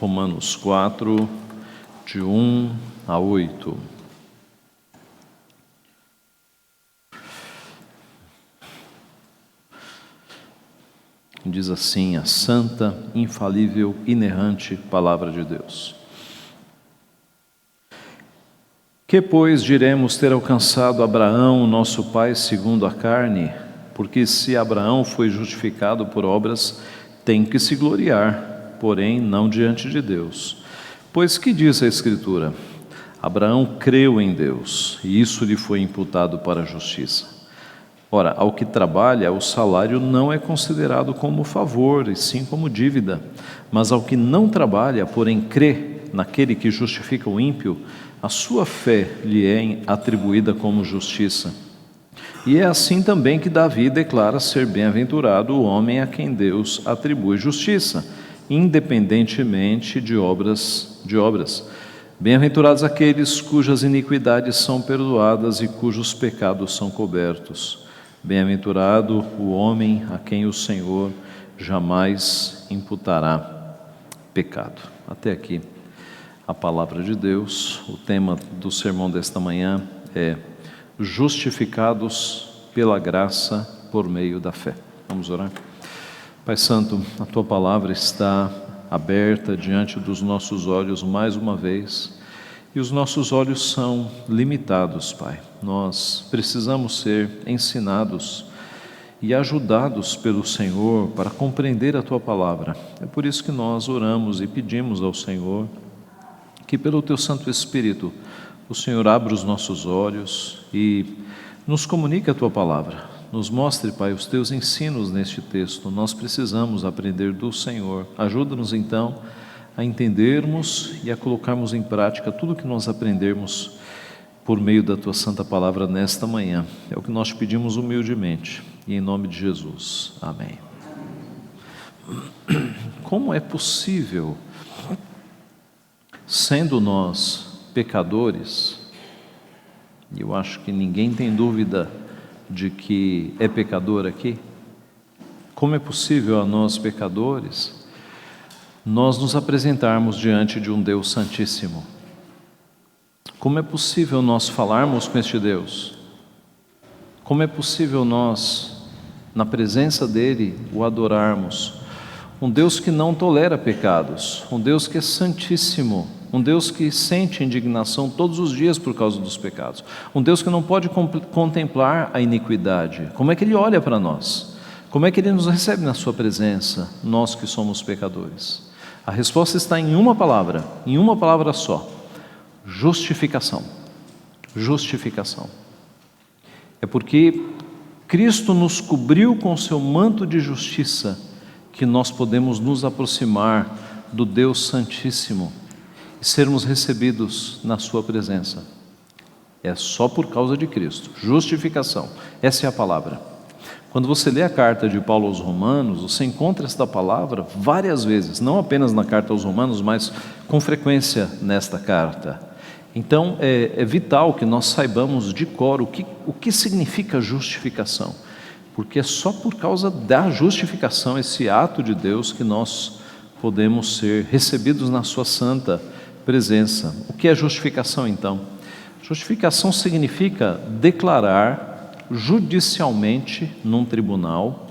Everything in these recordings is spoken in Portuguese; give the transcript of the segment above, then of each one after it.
Romanos 4, de 1 a 8. Diz assim a santa, infalível, inerrante Palavra de Deus. Que, pois, diremos ter alcançado Abraão, nosso pai, segundo a carne? Porque se Abraão foi justificado por obras, tem que se gloriar, porém não diante de Deus. Pois que diz a Escritura? Abraão creu em Deus, e isso lhe foi imputado para a justiça. Ora, ao que trabalha, o salário não é considerado como favor, e sim como dívida. Mas ao que não trabalha, porém crê naquele que justifica o ímpio, a sua fé lhe é atribuída como justiça. E é assim também que Davi declara ser bem-aventurado o homem a quem Deus atribui justiça, independentemente de obras. Bem-aventurados aqueles cujas iniquidades são perdoadas e cujos pecados são cobertos. Bem-aventurado o homem a quem o Senhor jamais imputará pecado. Até aqui a palavra de Deus. O tema do sermão desta manhã é justificados pela graça por meio da fé. Vamos orar? Pai Santo, a Tua palavra está aberta diante dos nossos olhos mais uma vez, e os nossos olhos são limitados, Pai. Nós precisamos ser ensinados e ajudados pelo Senhor para compreender a Tua palavra. É por isso que nós oramos e pedimos ao Senhor que pelo Teu Santo Espírito o Senhor abra os nossos olhos e nos comunique a Tua palavra. Nos mostre, Pai, os Teus ensinos neste texto. Nós precisamos aprender do Senhor. Ajuda-nos então a entendermos e a colocarmos em prática tudo o que nós aprendermos por meio da Tua Santa Palavra nesta manhã. É o que nós pedimos humildemente e em nome de Jesus. Amém. Como é possível, sendo nós pecadores, e eu acho que ninguém tem dúvida de que é pecador aqui, como é possível a nós pecadores, nós nos apresentarmos diante de um Deus Santíssimo? Como é possível nós falarmos com este Deus? Como é possível nós, na presença dEle, o adorarmos? Um Deus que não tolera pecados, um Deus que é santíssimo, um Deus que sente indignação todos os dias por causa dos pecados, um Deus que não pode contemplar a iniquidade. Como é que Ele olha para nós? Como é que Ele nos recebe na Sua presença, nós que somos pecadores? A resposta está em uma palavra só: justificação. Justificação. É porque Cristo nos cobriu com o Seu manto de justiça que nós podemos nos aproximar do Deus Santíssimo e sermos recebidos na Sua presença. É só por causa de Cristo. Justificação, essa é a palavra. Quando você lê a carta de Paulo aos Romanos, você encontra esta palavra várias vezes, não apenas na carta aos Romanos, mas com frequência nesta carta. Então é vital que nós saibamos de cor o que significa justificação, porque é só por causa da justificação, esse ato de Deus, que nós podemos ser recebidos na Sua santa presença. O que é justificação então? Justificação significa declarar judicialmente num tribunal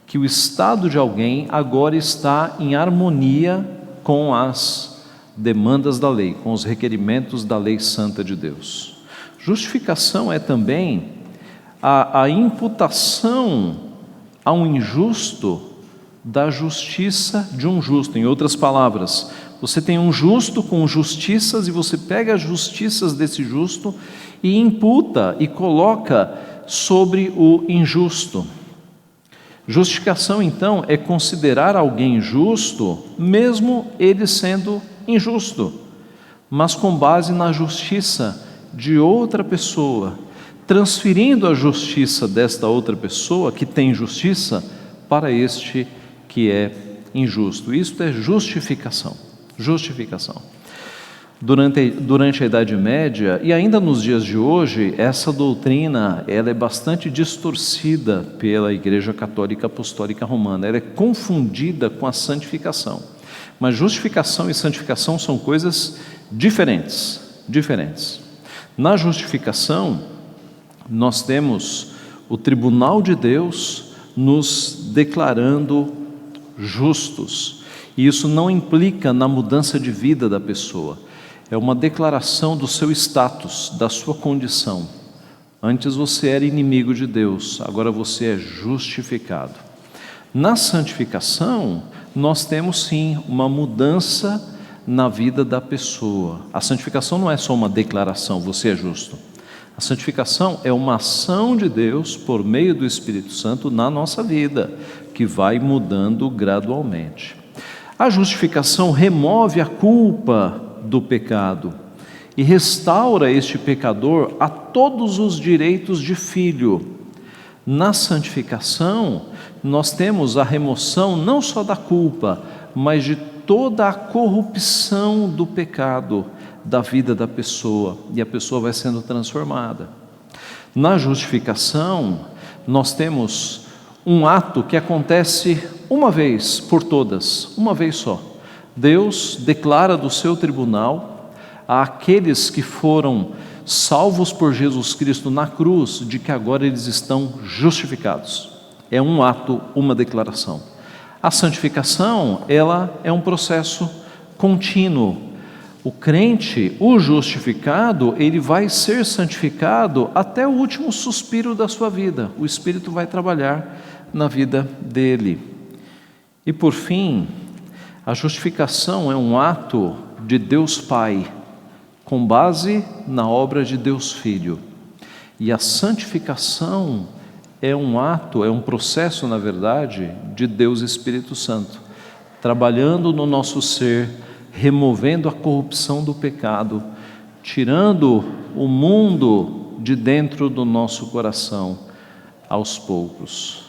que o estado de alguém agora está em harmonia com as demandas da lei, com os requerimentos da lei santa de Deus. Justificação é também a imputação a um injusto da justiça de um justo. Em outras palavras, você tem um justo com justiças e você pega as justiças desse justo e imputa e coloca sobre o injusto. Justificação, então, é considerar alguém justo, mesmo ele sendo injusto, mas com base na justiça de outra pessoa, transferindo a justiça desta outra pessoa, que tem justiça, para este que é injusto. Isto é justificação. Justificação. Durante a Idade Média e ainda nos dias de hoje, essa doutrina ela é bastante distorcida pela Igreja Católica Apostólica Romana. Ela é confundida com a santificação. Mas justificação e santificação são coisas diferentes. Na justificação, nós temos o tribunal de Deus nos declarando justos. E isso não implica na mudança de vida da pessoa. É uma declaração do seu status, da sua condição. Antes você era inimigo de Deus, agora você é justificado. Na santificação, nós temos sim uma mudança na vida da pessoa. A santificação não é só uma declaração, você é justo. A santificação é uma ação de Deus por meio do Espírito Santo na nossa vida, que vai mudando gradualmente. A justificação remove a culpa do pecado e restaura este pecador a todos os direitos de filho. Na santificação, nós temos a remoção não só da culpa, mas de toda a corrupção do pecado da vida da pessoa, e a pessoa vai sendo transformada. Na justificação, nós temos um ato que acontece uma vez por todas, uma vez só. Deus declara do seu tribunal àqueles que foram salvos por Jesus Cristo na cruz, de que agora eles estão justificados. É um ato, uma declaração. A santificação, ela é um processo contínuo. O crente, o justificado, ele vai ser santificado até o último suspiro da sua vida. O Espírito vai trabalhar na vida dele. E por fim, a justificação é um ato de Deus Pai, com base na obra de Deus Filho. E a santificação é um ato, é um processo, na verdade, de Deus Espírito Santo, trabalhando no nosso ser, removendo a corrupção do pecado, tirando o mundo de dentro do nosso coração aos poucos.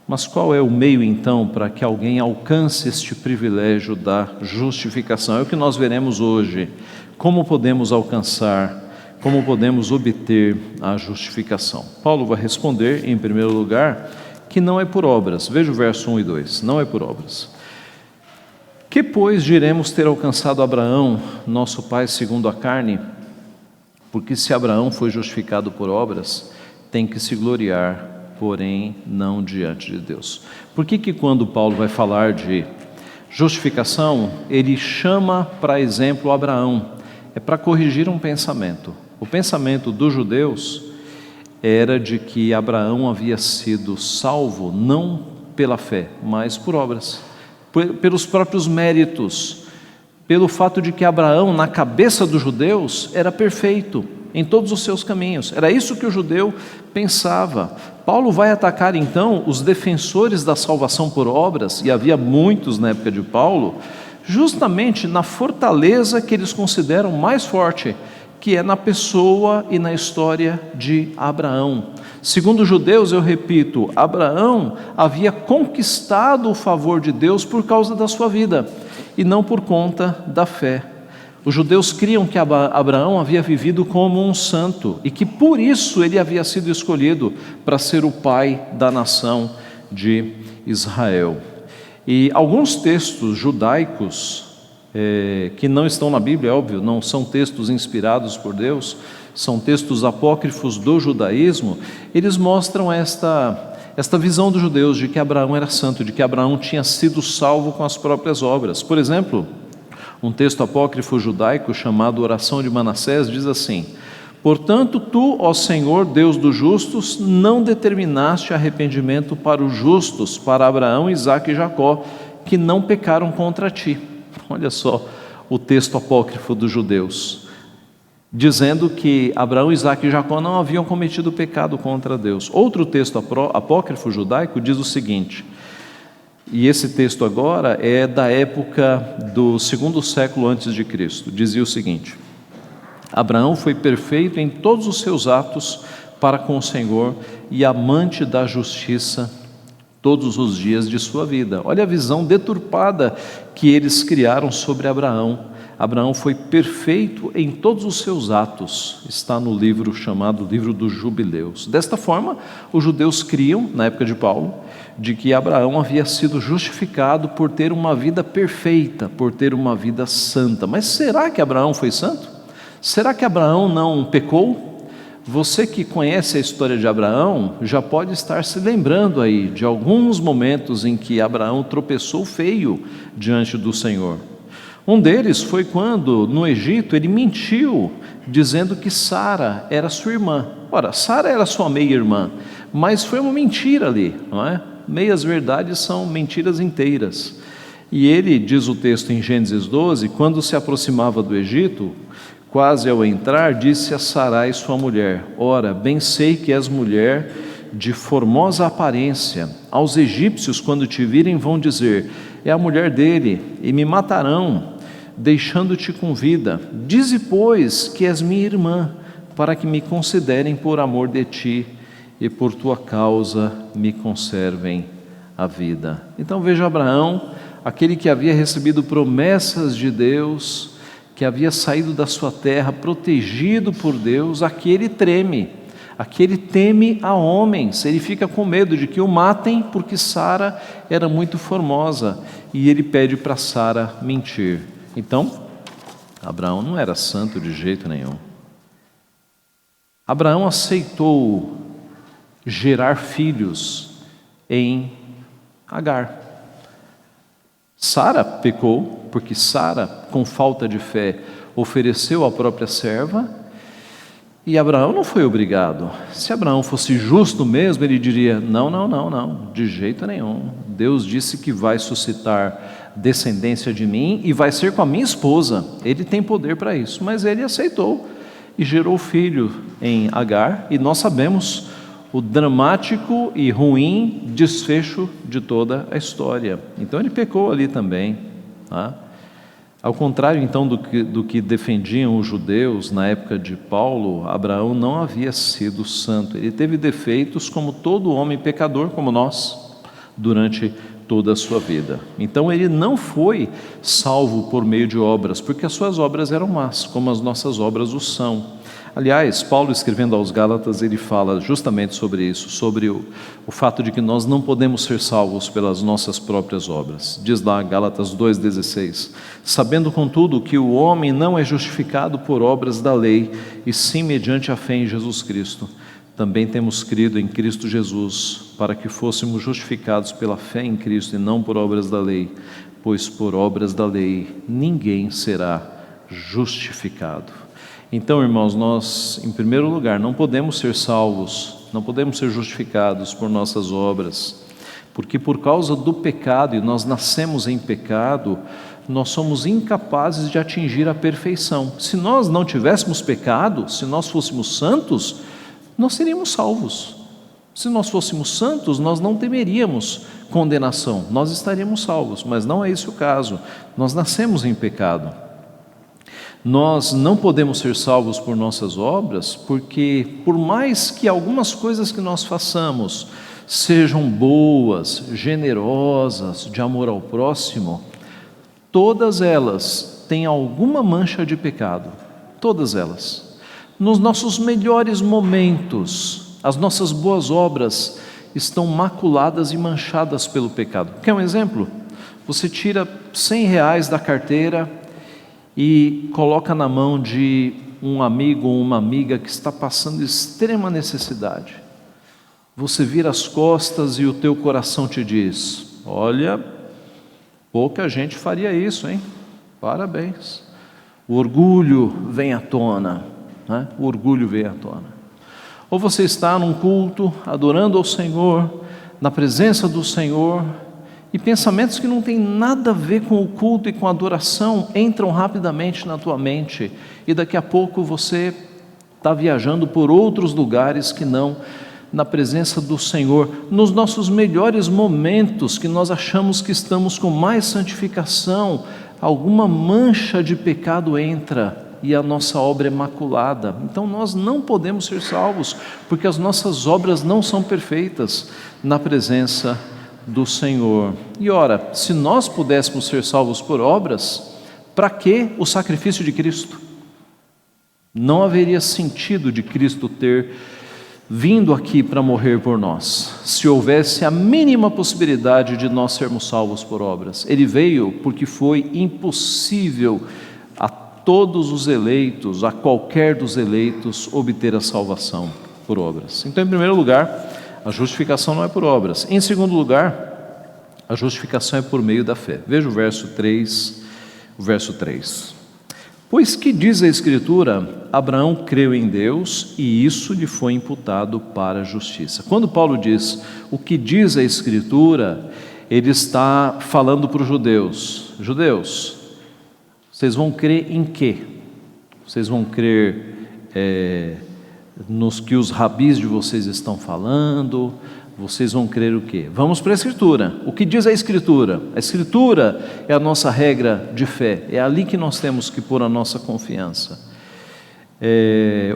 Mas qual é o meio então para que alguém alcance este privilégio da justificação? É o que nós veremos hoje. Como podemos alcançar, como podemos obter a justificação? Paulo vai responder, em primeiro lugar, que não é por obras. Veja o verso 1 e 2, não é por obras. Que, pois, diremos ter alcançado Abraão, nosso pai segundo a carne? Porque se Abraão foi justificado por obras, tem que se gloriar, porém não diante de Deus. Por que quando Paulo vai falar de justificação, ele chama para exemplo Abraão? É para corrigir um pensamento. O pensamento dos judeus era de que Abraão havia sido salvo não pela fé, mas por obras, pelos próprios méritos, pelo fato de que Abraão, na cabeça dos judeus, era perfeito em todos os seus caminhos. Era isso que o judeu pensava. Paulo vai atacar então os defensores da salvação por obras, e havia muitos na época de Paulo, justamente na fortaleza que eles consideram mais forte, que é na pessoa e na história de Abraão. Segundo os judeus, eu repito, Abraão havia conquistado o favor de Deus por causa da sua vida, e não por conta da fé. Os judeus criam que Abraão havia vivido como um santo, e que por isso ele havia sido escolhido para ser o pai da nação de Israel. E alguns textos judaicos, que não estão na Bíblia, é óbvio, não são textos inspirados por Deus, são textos apócrifos do judaísmo, eles mostram esta visão dos judeus de que Abraão era santo, de que Abraão tinha sido salvo com as próprias obras. Por exemplo, um texto apócrifo judaico chamado Oração de Manassés diz assim: portanto, tu, ó Senhor, Deus dos justos, não determinaste arrependimento para os justos, para Abraão, Isaque e Jacó, que não pecaram contra ti. Olha só o texto apócrifo dos judeus, dizendo que Abraão, Isaque e Jacó não haviam cometido pecado contra Deus. Outro texto apócrifo judaico diz o seguinte, e esse texto agora é da época do 2º século antes de Cristo, dizia o seguinte: Abraão foi perfeito em todos os seus atos para com o Senhor e amante da justiça todos os dias de sua vida. Olha a visão deturpada que eles criaram sobre Abraão. Abraão foi perfeito em todos os seus atos, está no livro chamado Livro dos Jubileus. Desta forma, os judeus criam, na época de Paulo, de que Abraão havia sido justificado por ter uma vida perfeita, por ter uma vida santa. Mas será que Abraão foi santo? Será que Abraão não pecou? Você que conhece a história de Abraão, já pode estar se lembrando aí de alguns momentos em que Abraão tropeçou feio diante do Senhor. Um deles foi quando, no Egito, ele mentiu, dizendo que Sara era sua irmã. Ora, Sara era sua meia-irmã, mas foi uma mentira ali, não é? Meias verdades são mentiras inteiras. E ele, diz o texto em Gênesis 12, quando se aproximava do Egito, quase ao entrar, disse a Sarai, sua mulher: ora, bem sei que és mulher de formosa aparência. Aos egípcios, quando te virem, vão dizer: é a mulher dele, e me matarão, deixando-te com vida. Dize, pois, que és minha irmã, para que me considerem por amor de ti, e por tua causa me conservem a vida. Então veja Abraão, aquele que havia recebido promessas de Deus, que havia saído da sua terra, protegido por Deus, aqui ele treme, aqui ele teme a homens, ele fica com medo de que o matem, porque Sara era muito formosa, e ele pede para Sara mentir. Então, Abraão não era santo de jeito nenhum. Abraão aceitou gerar filhos em Agar. Sara pecou, porque Sara, com falta de fé, ofereceu a própria serva, e Abraão não foi obrigado. Se Abraão fosse justo mesmo, ele diria: não, de jeito nenhum. Deus disse que vai suscitar descendência de mim e vai ser com a minha esposa. Ele tem poder para isso, mas ele aceitou e gerou filho em Agar, e nós sabemos o dramático e ruim desfecho de toda a história. Então ele pecou ali também, tá? Ao contrário então do que defendiam os judeus na época de Paulo, Abraão não havia sido santo. Ele teve defeitos como todo homem pecador, como nós, durante toda a sua vida. Então ele não foi salvo por meio de obras, porque as suas obras eram más, como as nossas obras o são. Aliás, Paulo, escrevendo aos Gálatas, ele fala justamente sobre isso, sobre o fato de que nós não podemos ser salvos pelas nossas próprias obras. Diz lá, Gálatas 2,16: sabendo, contudo, que o homem não é justificado por obras da lei, e sim mediante a fé em Jesus Cristo. Também temos crido em Cristo Jesus, para que fôssemos justificados pela fé em Cristo e não por obras da lei, pois por obras da lei ninguém será justificado. Então, irmãos, nós, em primeiro lugar, não podemos ser salvos, não podemos ser justificados por nossas obras, porque por causa do pecado, e nós nascemos em pecado, nós somos incapazes de atingir a perfeição. Se nós não tivéssemos pecado, se nós fôssemos santos, nós seríamos salvos. Se nós fôssemos santos, nós não temeríamos condenação, nós estaríamos salvos, mas não é esse o caso. Nós nascemos em pecado. Nós não podemos ser salvos por nossas obras, porque por mais que algumas coisas que nós façamos sejam boas, generosas, de amor ao próximo, todas elas têm alguma mancha de pecado, todas elas. Nos nossos melhores momentos, as nossas boas obras estão maculadas e manchadas pelo pecado. Quer um exemplo? Você tira R$100 da carteira e coloca na mão de um amigo ou uma amiga que está passando extrema necessidade. Você vira as costas e o teu coração te diz: olha, pouca gente faria isso, hein? Parabéns. O orgulho vem à tona, né? O orgulho vem à tona. Ou você está num culto, adorando ao Senhor, na presença do Senhor, e pensamentos que não têm nada a ver com o culto e com a adoração entram rapidamente na tua mente, e daqui a pouco você está viajando por outros lugares que não na presença do Senhor. Nos nossos melhores momentos, que nós achamos que estamos com mais santificação, alguma mancha de pecado entra e a nossa obra é maculada. Então nós não podemos ser salvos, porque as nossas obras não são perfeitas na presença do Senhor. E ora, se nós pudéssemos ser salvos por obras, Para que o sacrifício de Cristo? Não haveria sentido de Cristo ter vindo aqui para morrer por nós, se houvesse a mínima possibilidade de nós sermos salvos por obras. Ele veio porque foi impossível a todos os eleitos, a qualquer dos eleitos, obter a salvação por obras. Então, em primeiro lugar, a justificação não é por obras. Em segundo lugar, a justificação é por meio da fé. Veja o verso 3. Pois que diz a Escritura, Abraão creu em Deus e isso lhe foi imputado para a justiça. Quando Paulo diz o que diz a Escritura, ele está falando para os judeus. Judeus, vocês vão crer em quê? Vocês vão crer nos que os rabis de vocês estão falando? Vocês vão crer o quê? Vamos para a Escritura. O que diz a Escritura? A Escritura é a nossa regra de fé. É ali que nós temos que pôr a nossa confiança.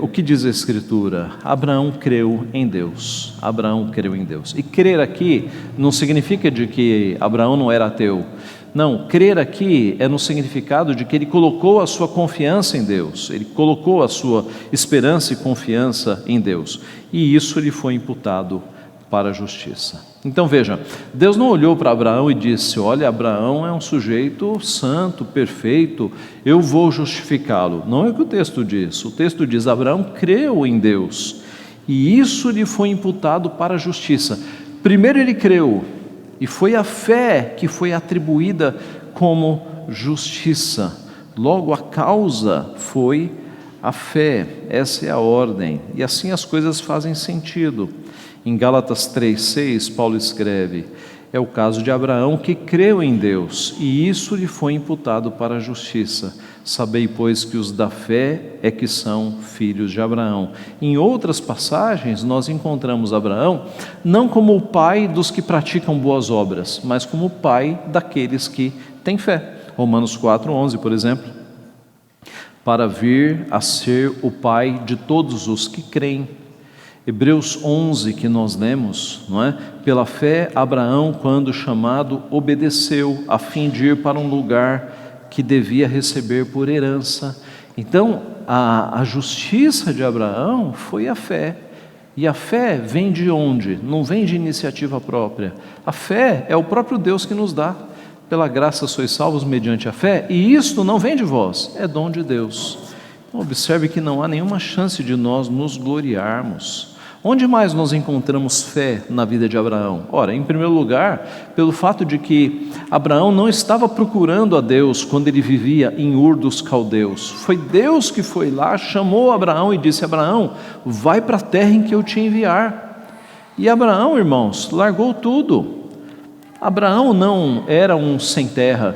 O que diz a Escritura? Abraão creu em Deus. Abraão creu em Deus. E crer aqui não significa de que Abraão não era ateu. Não, crer aqui é no significado de que ele colocou a sua confiança em Deus. Ele colocou a sua esperança e confiança em Deus. E isso lhe foi imputado para a justiça. Então veja, Deus não olhou para Abraão e disse: olha, Abraão é um sujeito santo, perfeito, eu vou justificá-lo. Não é o que o texto diz. O texto diz: Abraão creu em Deus e isso lhe foi imputado para a justiça. Primeiro ele creu e foi a fé que foi atribuída como justiça. Logo a causa foi a fé. Essa é a ordem e assim as coisas fazem sentido. Em Gálatas 3,6, Paulo escreve: é o caso de Abraão que creu em Deus, e isso lhe foi imputado para a justiça. Sabei, pois, que os da fé é que são filhos de Abraão. Em outras passagens, nós encontramos Abraão não como o pai dos que praticam boas obras, mas como o pai daqueles que têm fé. Romanos 4,11, por exemplo: para vir a ser o pai de todos os que creem. Hebreus 11, que nós lemos, não é? Pela fé, Abraão, quando chamado, obedeceu, a fim de ir para um lugar que devia receber por herança. Então, a justiça de Abraão foi a fé. E a fé vem de onde? Não vem de iniciativa própria. A fé é o próprio Deus que nos dá. Pela graça sois salvos mediante a fé, e isto não vem de vós, é dom de Deus. Então, observe que não há nenhuma chance de nós nos gloriarmos. Onde mais nós encontramos fé na vida de Abraão? Ora, em primeiro lugar, pelo fato de que Abraão não estava procurando a Deus quando ele vivia em Ur dos Caldeus. Foi Deus que foi lá, chamou Abraão e disse: Abraão, vai para a terra em que eu te enviar. E Abraão, irmãos, largou tudo. Abraão não era um sem terra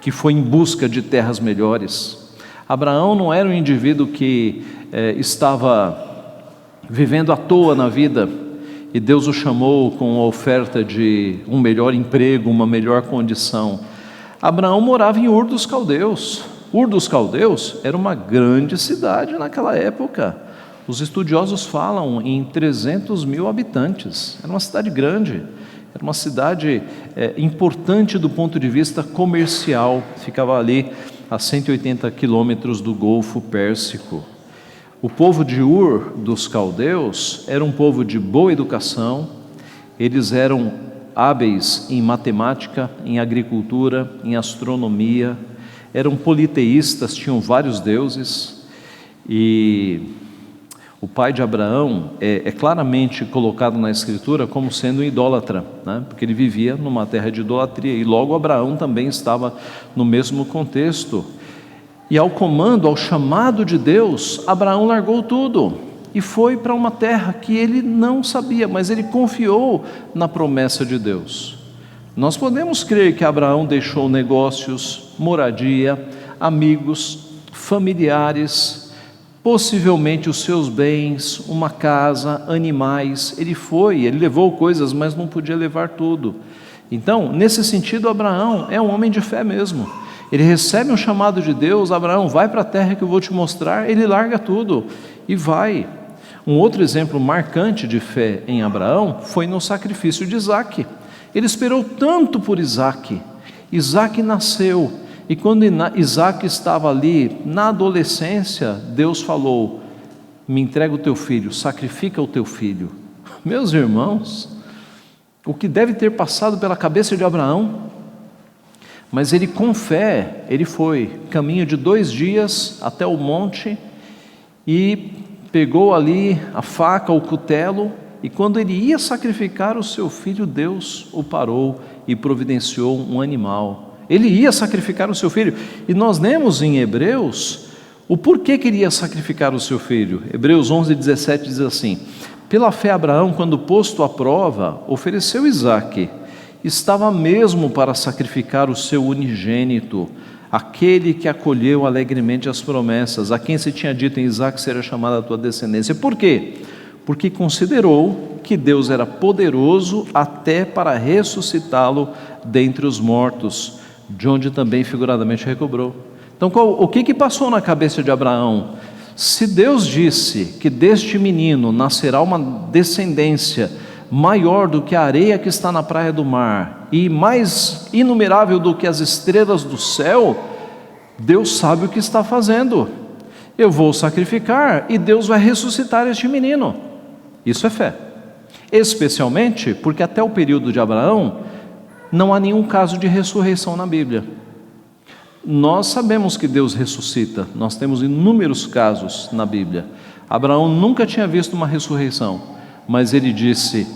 que foi em busca de terras melhores. Abraão não era um indivíduo que estava vivendo à toa na vida, e Deus o chamou com a oferta de um melhor emprego, uma melhor condição. Abraão morava em Ur dos Caldeus. Ur dos Caldeus era uma grande cidade naquela época. Os estudiosos falam em 300 mil habitantes. Era uma cidade grande, era uma cidade importante do ponto de vista comercial. Ficava ali a 180 quilômetros do Golfo Pérsico. O povo de Ur dos Caldeus era um povo de boa educação, eles eram hábeis em matemática, em agricultura, em astronomia, eram politeístas, tinham vários deuses, e o pai de Abraão é claramente colocado na Escritura como sendo um idólatra, né? Porque ele vivia numa terra de idolatria, e logo Abraão também estava no mesmo contexto. E ao comando, ao chamado de Deus, Abraão largou tudo e foi para uma terra que ele não sabia, mas ele confiou na promessa de Deus. Nós podemos crer que Abraão deixou negócios, moradia, amigos, familiares, possivelmente os seus bens, uma casa, animais. Ele levou coisas, mas não podia levar tudo. Então, nesse sentido, Abraão é um homem de fé mesmo. Ele recebe um chamado de Deus: Abraão, vai para a terra que eu vou te mostrar. Ele larga tudo e vai. Um outro exemplo marcante de fé em Abraão foi no sacrifício de Isaque. Ele esperou tanto por Isaque. Isaque nasceu E quando Isaac estava ali, na adolescência, Deus falou: me entrega o teu filho, sacrifica o teu filho. Meus irmãos, o que deve ter passado pela cabeça de Abraão? Mas ele, com fé, ele foi, caminho de 2 dias até o monte, e pegou ali a faca, o cutelo, e quando ele ia sacrificar o seu filho, Deus o parou e providenciou um animal. Ele ia sacrificar o seu filho, e nós lemos em Hebreus o porquê que ele ia sacrificar o seu filho. Hebreus 11:17 diz assim: pela fé Abraão, quando posto à prova, ofereceu Isaque. Estava mesmo para sacrificar o seu unigênito, aquele que acolheu alegremente as promessas, a quem se tinha dito: em Isaque será chamada a tua descendência. Por quê? Porque considerou que Deus era poderoso até para ressuscitá-lo dentre os mortos, de onde também figuradamente recobrou. Então, o que passou na cabeça de Abraão? Se Deus disse que deste menino nascerá uma descendência maior do que a areia que está na praia do mar, e mais inumerável do que as estrelas do céu, Deus sabe o que está fazendo. Eu vou sacrificar e Deus vai ressuscitar este menino. Isso é fé. Especialmente porque até o período de Abraão não há nenhum caso de ressurreição na Bíblia. Nós sabemos que Deus ressuscita, nós temos inúmeros casos na Bíblia. Abraão nunca tinha visto uma ressurreição, mas ele disse: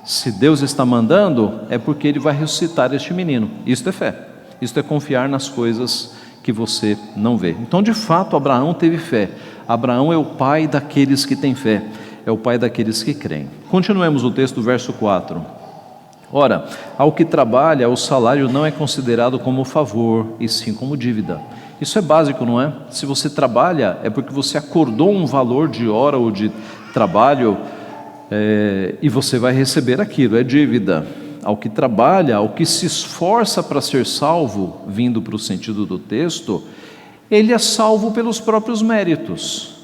se Deus está mandando, é porque Ele vai ressuscitar este menino. Isto é fé, isto é confiar nas coisas que você não vê. Então, de fato, Abraão teve fé. Abraão é o pai daqueles que têm fé, é o pai daqueles que creem. Continuemos o texto, verso 4. Ora, ao que trabalha, o salário não é considerado como favor, e sim como dívida. Isso é básico, não é? Se você trabalha, é porque você acordou um valor de hora ou de trabalho, e você vai receber aquilo, é dívida. Ao que trabalha, ao que se esforça para ser salvo, vindo para o sentido do texto, ele é salvo pelos próprios méritos.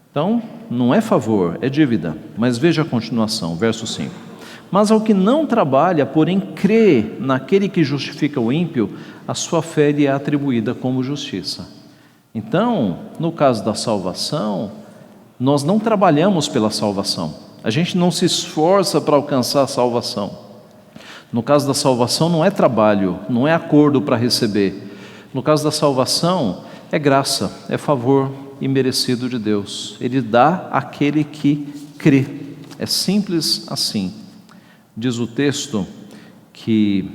Então, não é favor, é dívida. Mas veja a continuação, verso 5. Mas ao que não trabalha, porém crê naquele que justifica o ímpio, a sua fé lhe é atribuída como justiça. Então, no caso da salvação, nós não trabalhamos pela salvação. A gente não se esforça para alcançar a salvação. No caso da salvação não é trabalho, não é acordo para receber. No caso da salvação é graça, é favor imerecido de Deus. Ele dá àquele que crê. É simples assim. Diz o texto que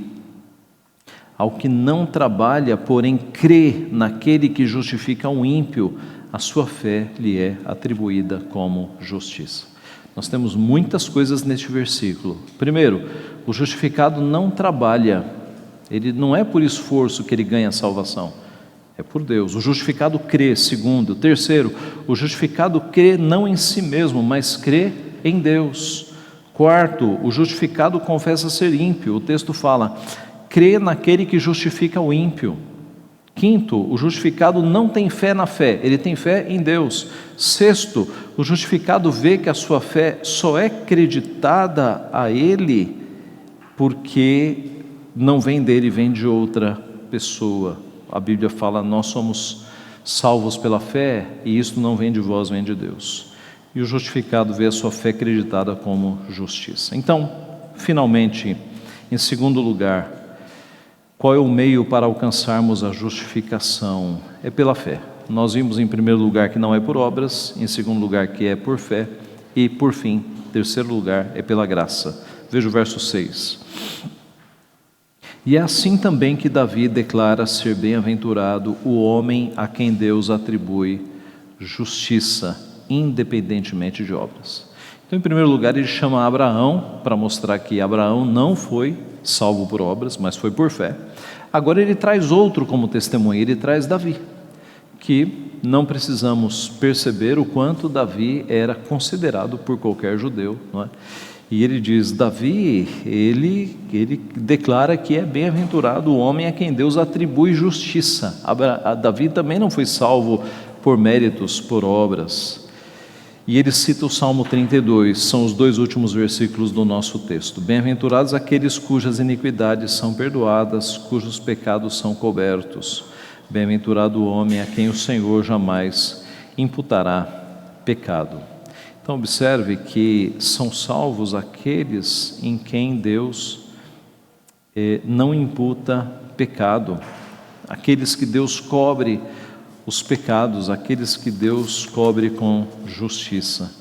ao que não trabalha, porém crê naquele que justifica o ímpio, a sua fé lhe é atribuída como justiça. Nós temos muitas coisas neste versículo. Primeiro, o justificado não trabalha, ele não é por esforço que ele ganha a salvação, é por Deus. O justificado crê. Segundo, terceiro, o justificado crê não em si mesmo, mas crê em Deus. Quarto, o justificado confessa ser ímpio. O texto fala: crê naquele que justifica o ímpio. Quinto, o justificado não tem fé na fé, ele tem fé em Deus. Sexto, o justificado vê que a sua fé só é creditada a ele porque não vem dele, vem de outra pessoa. A Bíblia fala: nós somos salvos pela fé, e isto não vem de vós, vem de Deus. E o justificado vê a sua fé creditada como justiça. Então, finalmente, em segundo lugar, qual é o meio para alcançarmos a justificação? É pela fé. Nós vimos em primeiro lugar que não é por obras, em segundo lugar que é por fé, e por fim, terceiro lugar, é pela graça. Veja o verso 6. E é assim também que Davi declara ser bem-aventurado o homem a quem Deus atribui justiça, independentemente de obras. Então, em primeiro lugar, ele chama Abraão para mostrar que Abraão não foi salvo por obras, mas foi por fé. Agora ele traz outro como testemunha, ele traz Davi, que não precisamos perceber o quanto Davi era considerado por qualquer judeu, não é? E ele diz: Davi, ele declara que é bem-aventurado o homem a quem Deus atribui justiça. Davi também não foi salvo por méritos, por obras. E ele cita o Salmo 32, são os 2 últimos versículos do nosso texto. Bem-aventurados aqueles cujas iniquidades são perdoadas, cujos pecados são cobertos. Bem-aventurado o homem a quem o Senhor jamais imputará pecado. Então observe que são salvos aqueles em quem Deus não imputa pecado, aqueles que Deus cobre os pecados, aqueles que Deus cobre com justiça.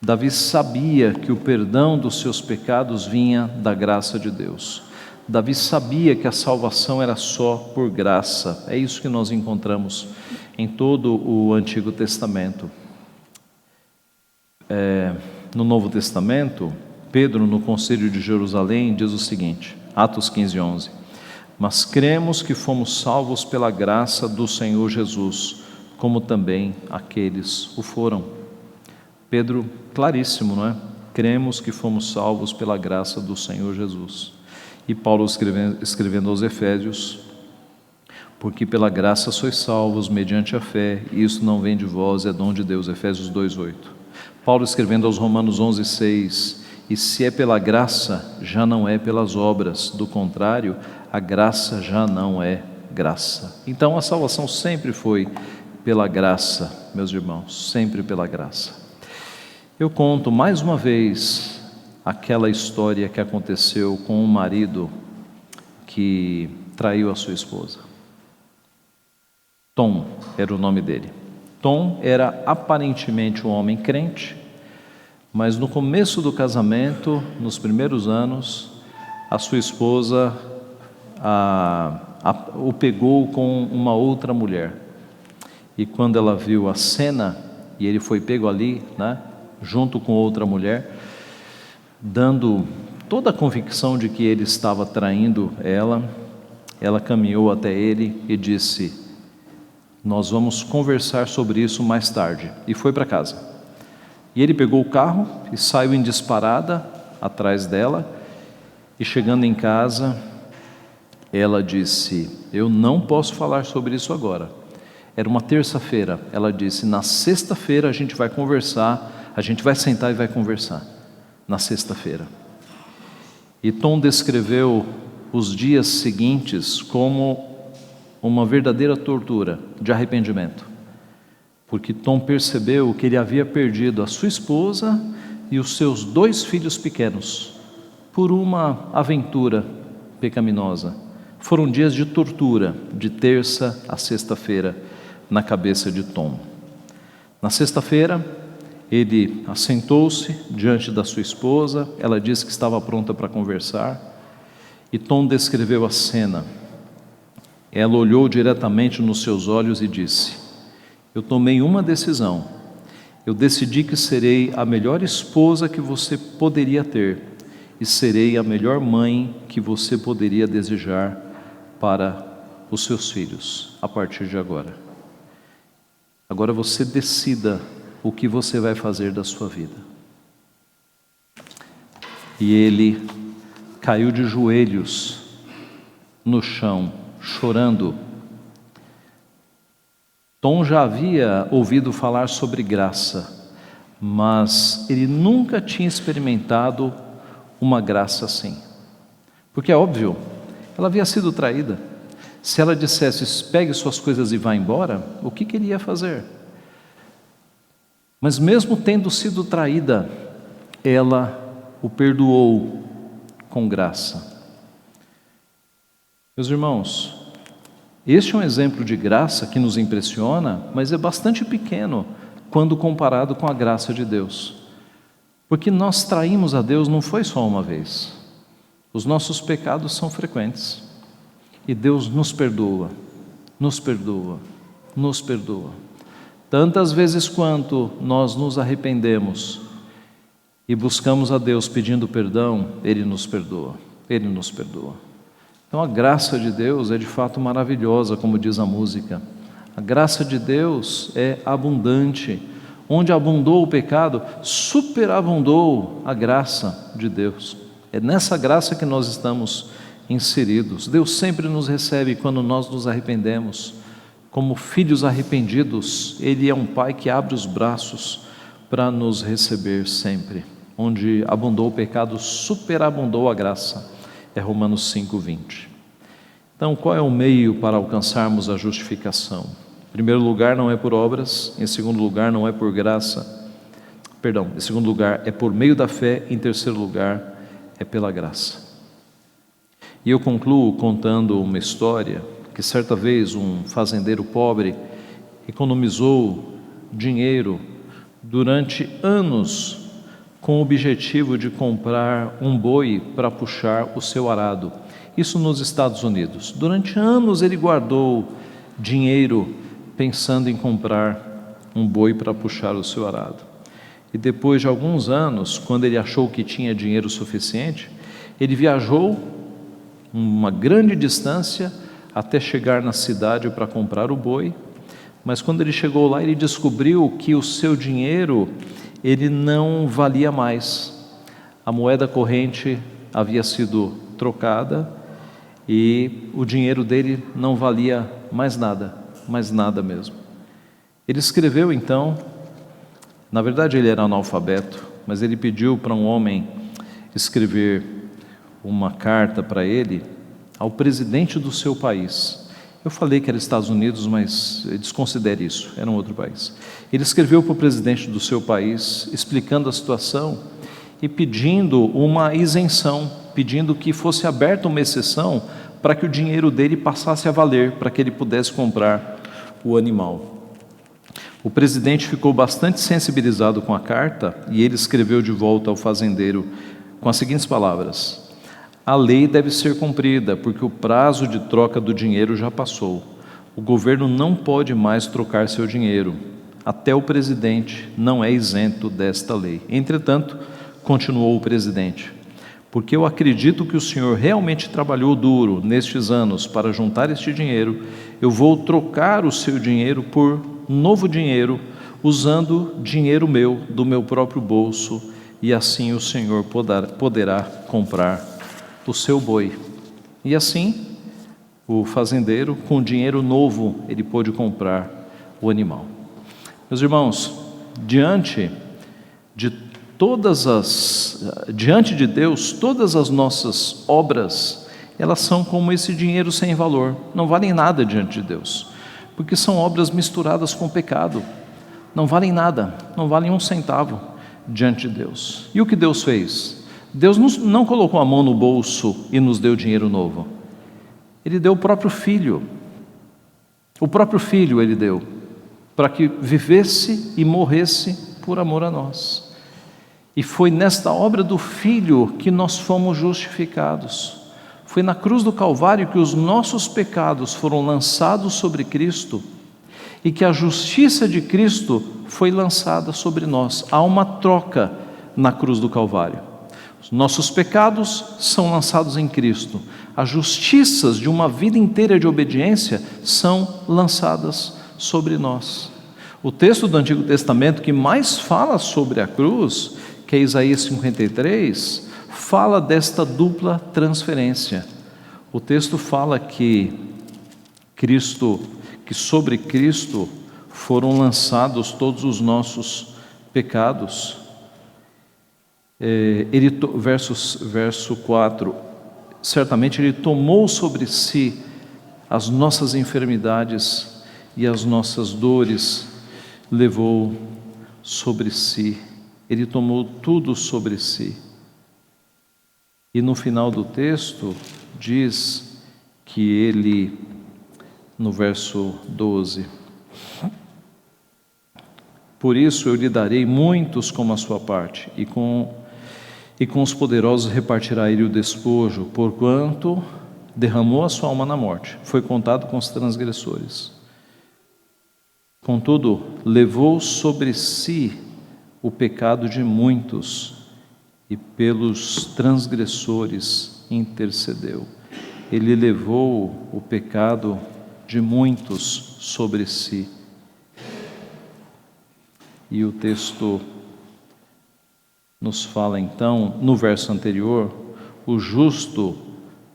Davi sabia que o perdão dos seus pecados vinha da graça de Deus. Davi sabia que a salvação era só por graça. É isso que nós encontramos em todo o Antigo Testamento. No Novo Testamento, Pedro, no Concílio de Jerusalém, diz o seguinte, Atos 15:11: mas cremos que fomos salvos pela graça do Senhor Jesus, como também aqueles o foram. Pedro, claríssimo, não é? Cremos que fomos salvos pela graça do Senhor Jesus. E Paulo escrevendo aos Efésios: porque pela graça sois salvos mediante a fé, e isso não vem de vós, é dom de Deus. Efésios 2:8. Paulo escrevendo aos Romanos 11:6: e se é pela graça, já não é pelas obras, do contrário, a graça já não é graça. Então a salvação sempre foi pela graça, meus irmãos, sempre pela graça. Eu conto mais uma vez aquela história que aconteceu com um marido que traiu a sua esposa. Tom era o nome dele. Tom era aparentemente um homem crente, mas no começo do casamento, nos primeiros anos, a sua esposa o pegou com uma outra mulher. E quando ela viu a cena, e ele foi pego ali, né, junto com outra mulher, dando toda a convicção de que ele estava traindo ela caminhou até ele e disse: nós vamos conversar sobre isso mais tarde. E foi para casa. E ele pegou o carro e saiu em disparada atrás dela. E chegando em casa, ela disse: eu não posso falar sobre isso agora. Era uma terça-feira. Ela disse: na sexta-feira a gente vai conversar, a gente vai sentar e vai conversar. Na sexta-feira. E Tom descreveu os dias seguintes como uma verdadeira tortura de arrependimento, porque Tom percebeu que ele havia perdido a sua esposa e os seus 2 filhos pequenos por uma aventura pecaminosa. Foram dias de tortura, de terça a sexta-feira, na cabeça de Tom. Na sexta-feira, ele assentou-se diante da sua esposa, ela disse que estava pronta para conversar, e Tom descreveu a cena. Ela olhou diretamente nos seus olhos e disse: eu tomei uma decisão, eu decidi que serei a melhor esposa que você poderia ter, e serei a melhor mãe que você poderia desejar para os seus filhos, a partir de agora. Agora você decida o que você vai fazer da sua vida. E ele caiu de joelhos no chão, chorando. Tom já havia ouvido falar sobre graça, mas ele nunca tinha experimentado uma graça assim. Porque é óbvio, ela havia sido traída. Se ela dissesse: pegue suas coisas e vá embora, o que ele ia fazer? Mas mesmo tendo sido traída, ela o perdoou com graça. Meus irmãos, este é um exemplo de graça que nos impressiona, mas é bastante pequeno quando comparado com a graça de Deus. Porque nós traímos a Deus não foi só uma vez. Os nossos pecados são frequentes. E Deus nos perdoa, nos perdoa, nos perdoa. Tantas vezes quanto nós nos arrependemos e buscamos a Deus pedindo perdão, Ele nos perdoa, Ele nos perdoa. Então a graça de Deus é de fato maravilhosa, como diz a música. A graça de Deus é abundante. Onde abundou o pecado, superabundou a graça de Deus. É nessa graça que nós estamos inseridos. Deus sempre nos recebe quando nós nos arrependemos. Como filhos arrependidos, Ele é um Pai que abre os braços para nos receber sempre. Onde abundou o pecado, superabundou a graça. É Romanos 5:20. Então, qual é o meio para alcançarmos a justificação? Em primeiro lugar, não é por obras. Em segundo lugar, não é por graça. Perdão, em segundo lugar, é por meio da fé. Em terceiro lugar, é pela graça. E eu concluo contando uma história que certa vez um fazendeiro pobre economizou dinheiro durante anos com o objetivo de comprar um boi para puxar o seu arado. Isso nos Estados Unidos. Durante anos ele guardou dinheiro pensando em comprar um boi para puxar o seu arado. E depois de alguns anos, quando ele achou que tinha dinheiro suficiente, ele viajou uma grande distância até chegar na cidade para comprar o boi. Mas quando ele chegou lá, ele descobriu que o seu dinheiro ele não valia mais. A moeda corrente havia sido trocada e o dinheiro dele não valia mais nada mesmo. Ele escreveu então, na verdade ele era analfabeto, mas ele pediu para um homem escrever uma carta para ele, ao presidente do seu país. Eu falei que era Estados Unidos, mas desconsidere isso, era um outro país. Ele escreveu para o presidente do seu país, explicando a situação e pedindo uma isenção, pedindo que fosse aberta uma exceção para que o dinheiro dele passasse a valer, para que ele pudesse comprar o animal. O presidente ficou bastante sensibilizado com a carta e ele escreveu de volta ao fazendeiro com as seguintes palavras: a lei deve ser cumprida, porque o prazo de troca do dinheiro já passou. O governo não pode mais trocar seu dinheiro. Até o presidente não é isento desta lei. Entretanto, continuou o presidente, porque eu acredito que o senhor realmente trabalhou duro nestes anos para juntar este dinheiro, eu vou trocar o seu dinheiro por novo dinheiro, usando dinheiro meu, do meu próprio bolso, e assim o senhor poderá comprar o seu boi. E assim, o fazendeiro, com dinheiro novo, ele pôde comprar o animal. Meus irmãos, diante de Deus, todas as nossas obras, elas são como esse dinheiro sem valor, não valem nada diante de Deus, porque são obras misturadas com pecado, não valem nada, não valem um centavo diante de Deus. E o que Deus fez? Deus não colocou a mão no bolso e nos deu dinheiro novo. Ele deu o próprio Filho. O próprio Filho Ele deu, para que vivesse e morresse por amor a nós. E foi nesta obra do Filho que nós fomos justificados. Foi na cruz do Calvário que os nossos pecados foram lançados sobre Cristo e que a justiça de Cristo foi lançada sobre nós. Há uma troca na cruz do Calvário. Os nossos pecados são lançados em Cristo. As justiças de uma vida inteira de obediência são lançadas sobre nós. O texto do Antigo Testamento que mais fala sobre a cruz, que é Isaías 53, fala desta dupla transferência. O texto fala que sobre Cristo foram lançados todos os nossos pecados. Verso 4, certamente Ele tomou sobre si as nossas enfermidades e as nossas dores, levou sobre si. Ele tomou tudo sobre si. E no final do texto diz que Ele, no verso 12, por isso eu lhe darei muitos como a sua parte, e com os poderosos repartirá ele o despojo, porquanto derramou a sua alma na morte, foi contado com os transgressores. Contudo, levou sobre si o pecado de muitos e pelos transgressores intercedeu. Ele levou o pecado de muitos sobre si. E o texto nos fala então, no verso anterior, o justo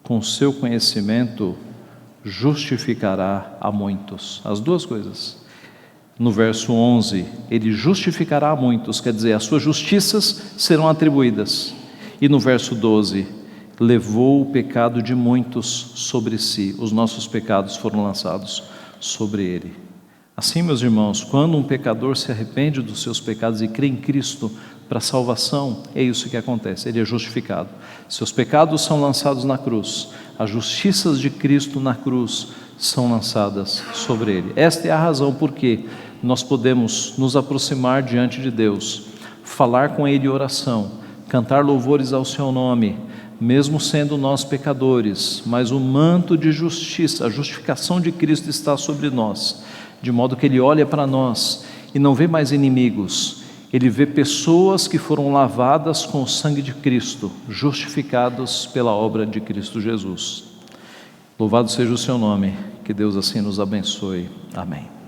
com seu conhecimento justificará a muitos. As duas coisas. No verso 11, ele justificará a muitos, quer dizer, as suas justiças serão atribuídas. E no verso 12, levou o pecado de muitos sobre si, os nossos pecados foram lançados sobre ele. Assim, meus irmãos, quando um pecador se arrepende dos seus pecados e crê em Cristo para a salvação, é isso que acontece, ele é justificado. Seus pecados são lançados na cruz, as justiças de Cristo na cruz são lançadas sobre ele. Esta é a razão por que nós podemos nos aproximar diante de Deus, falar com Ele em oração, cantar louvores ao Seu nome, mesmo sendo nós pecadores, mas o manto de justiça, a justificação de Cristo está sobre nós, de modo que Ele olha para nós e não vê mais inimigos, Ele vê pessoas que foram lavadas com o sangue de Cristo, justificados pela obra de Cristo Jesus. Louvado seja o Seu nome, que Deus assim nos abençoe. Amém.